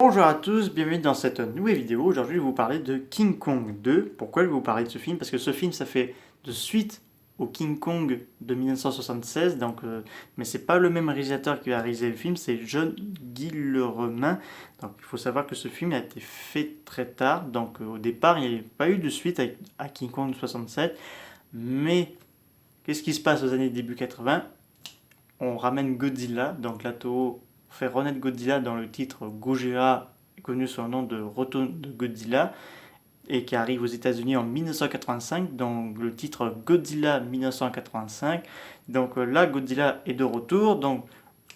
Bonjour à tous, bienvenue dans cette nouvelle vidéo. Aujourd'hui, je vais vous parler de King Kong 2. Pourquoi je vais vous parler de ce film? Parce que ce film, ça fait de suite au King Kong de 1976. Mais c'est pas le même réalisateur qui a réalisé le film, c'est John Guillermin. Donc, il faut savoir que ce film a été fait très tard. Au départ, il n'y avait pas eu de suite à King Kong 67. Mais qu'est-ce qui se passe aux années début 80? On ramène Godzilla. Donc là, Toho fait renaître Godzilla dans le titre Gojira, connu sous le nom de Retour de Godzilla, et qui arrive aux États-Unis en 1985, donc le titre Godzilla 1985. Là, Godzilla est de retour. Donc,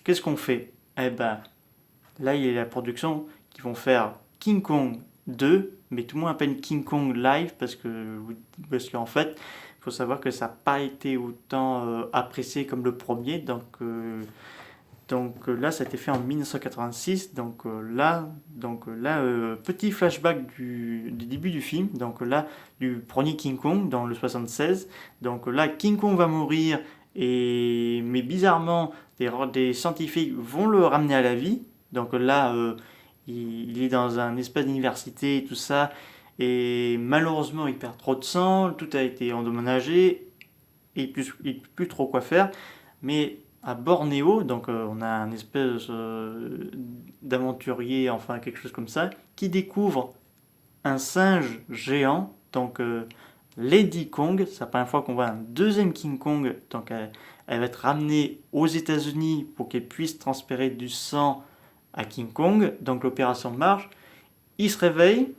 qu'est-ce qu'on fait? Eh ben, là, il y a la production qui vont faire King Kong 2, mais tout le monde appelle King Kong Live parce qu'en fait, il faut savoir que ça n'a pas été autant apprécié comme le premier. Là, ça a été fait en 1986. Petit flashback du début du film. Du premier King Kong dans le 76. Là, King Kong va mourir, mais bizarrement, des scientifiques vont le ramener à la vie. Il est dans un espace d'université et tout ça. Et malheureusement, il perd trop de sang. Tout a été endommagé. Et il ne peut plus trop quoi faire. Mais à Bornéo, on a un espèce d'aventurier, enfin quelque chose comme ça, qui découvre un singe géant, Lady Kong. C'est la première fois qu'on voit un deuxième King Kong. Elle va être ramenée aux États-Unis pour qu'elle puisse transférer du sang à King Kong. Donc l'opération marche. Il se réveille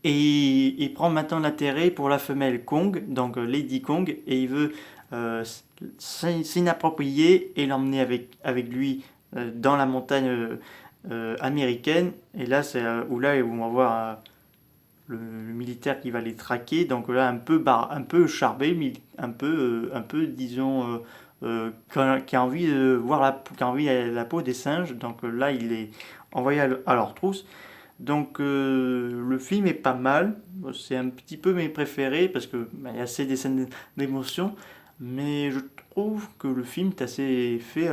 et il prend maintenant l'intérêt pour la femelle Kong, Lady Kong, et il veut s'inapproprier et l'emmener avec lui dans la montagne américaine. Et là, c'est où là, on va voir le militaire qui va les traquer. Donc là, un peu charbé, mais disons, qui a envie de voir qui a envie la peau des singes. Là, il est envoyé à leur trousse. Le film est pas mal. C'est un petit peu mes préférés parce que il y a assez des scènes d'émotion. Mais je trouve que le film est assez fait,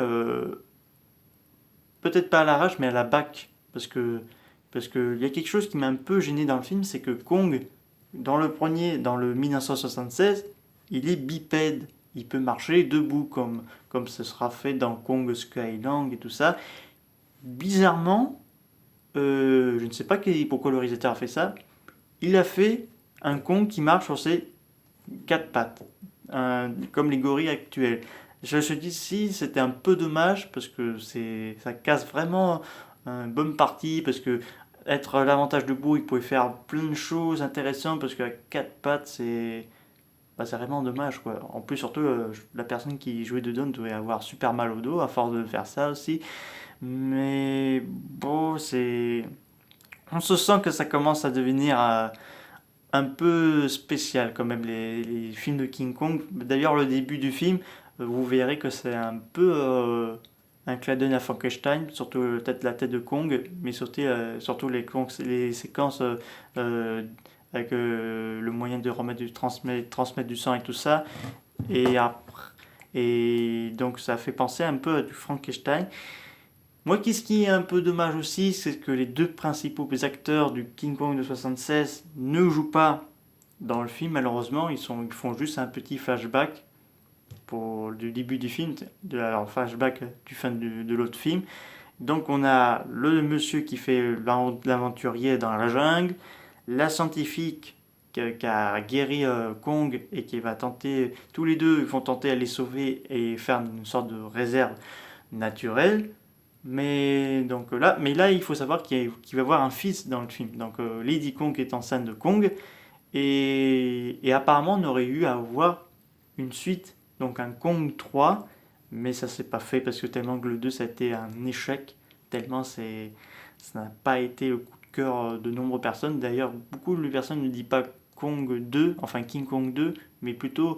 peut-être pas à l'arrache, mais à la bac. Parce que il y a quelque chose qui m'a un peu gêné dans le film, c'est que Kong, dans le 1976, il est bipède. Il peut marcher debout comme ce sera fait dans Kong Skylang et tout ça. Bizarrement, je ne sais pas pourquoi le réalisateur a fait ça. Il a fait un Kong qui marche sur ses quatre pattes, comme les gorilles actuels. Je me suis dit si c'était un peu dommage parce que ça casse vraiment une bonne partie parce que être l'avantage debout, il pouvait faire plein de choses intéressantes parce qu'à quatre pattes c'est vraiment dommage quoi. En plus surtout la personne qui jouait dedans devait avoir super mal au dos à force de faire ça aussi. Mais bon, on se sent que ça commence à devenir un peu spécial quand même les films de King Kong. D'ailleurs, le début du film, vous verrez que c'est un peu un clin d'œil à Frankenstein, surtout la tête de Kong, mais surtout les séquences avec le moyen de transmettre du sang et tout ça. Et, après, et donc ça fait penser un peu à du Frankenstein. Moi, qu'est-ce qui est un peu dommage aussi, c'est que les deux principaux acteurs du King Kong de 76 ne jouent pas dans le film, malheureusement. Ils font juste un petit flashback du début du film, alors flashback du fin de l'autre film. Donc, on a le monsieur qui fait l'aventurier dans la jungle, la scientifique qui a guéri Kong et qui va tenter, tous les deux vont tenter à les sauver et faire une sorte de réserve naturelle. Mais là, il faut savoir qu'il va y avoir un fils dans le film. Lady Kong est enceinte de Kong et apparemment on aurait eu à avoir une suite, donc un Kong 3, mais ça s'est pas fait parce que tellement que le 2 ça a été un échec, tellement ça n'a pas été le coup de cœur de nombreuses personnes. D'ailleurs, beaucoup de personnes ne disent pas Kong 2, enfin King Kong 2, mais plutôt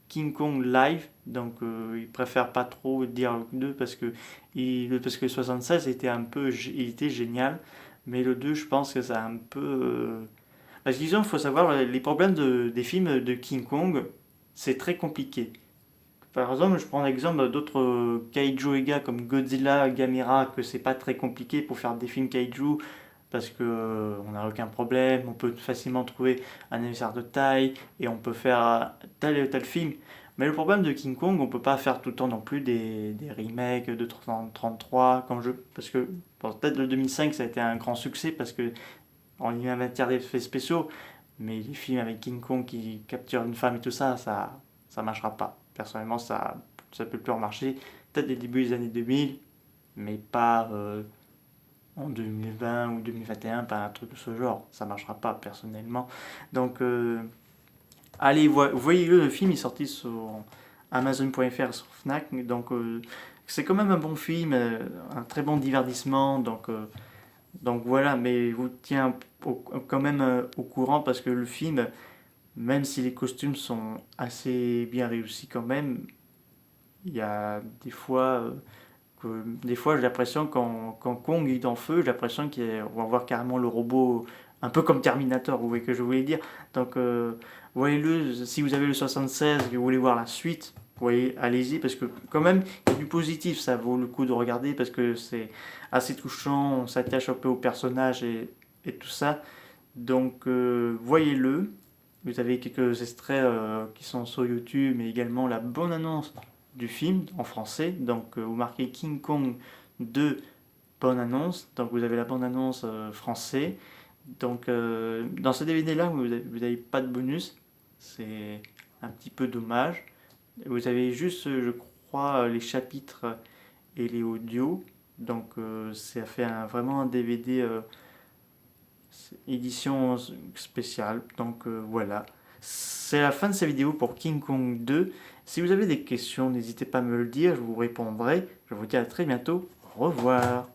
King Kong Live, ils préfèrent pas trop dire le 2 parce que le 76 il était génial, mais le 2 je pense que ça a un peu... Parce qu'il faut savoir, les problèmes des films de King Kong, c'est très compliqué. Par exemple, je prends l'exemple d'autres kaiju et gars comme Godzilla, Gamera, que c'est pas très compliqué pour faire des films kaiju parce que on n'a aucun problème, on peut facilement trouver un émissaire de taille et on peut faire tel et tel film. Mais le problème de King Kong, on peut pas faire tout le temps non plus des remakes de 33 comme je parce que bon, peut-être le 2005 ça a été un grand succès parce que en matière d'effets spéciaux, mais les films avec King Kong qui capture une femme et tout ça, ça marchera pas. Personnellement, ça peut plus remarcher. Peut-être des débuts des années 2000, mais pas en 2020 ou 2021, pas un truc de ce genre. Ça marchera pas, personnellement. Donc, allez, voyez-le, le film est sorti sur Amazon.fr, sur Fnac. Donc, c'est quand même un bon film, un très bon divertissement. Donc voilà, mais je vous tiens quand même au courant parce que le film, même si les costumes sont assez bien réussis quand même, il y a des fois j'ai l'impression quand Kong est en feu, j'ai l'impression qu'on va voir carrément le robot un peu comme Terminator, vous voyez que je voulais dire. Donc voyez-le, si vous avez le 76 et que vous voulez voir la suite, voyez, allez-y parce que quand même il y a du positif, ça vaut le coup de regarder parce que c'est assez touchant, on s'attache un peu au personnage et tout ça. Donc voyez-le. Vous avez quelques extraits qui sont sur YouTube, mais également la bonne annonce du film en français. Donc vous marquez King Kong 2 bonne annonce. Donc vous avez la bonne annonce français. Donc dans ce DVD là, vous n'avez pas de bonus. C'est un petit peu dommage. Vous avez juste, je crois, les chapitres et les audios. Donc ça fait vraiment un DVD édition spéciale. Donc voilà. C'est la fin de cette vidéo pour King Kong 2. Si vous avez des questions, n'hésitez pas à me le dire, je vous répondrai. Je vous dis à très bientôt. Au revoir.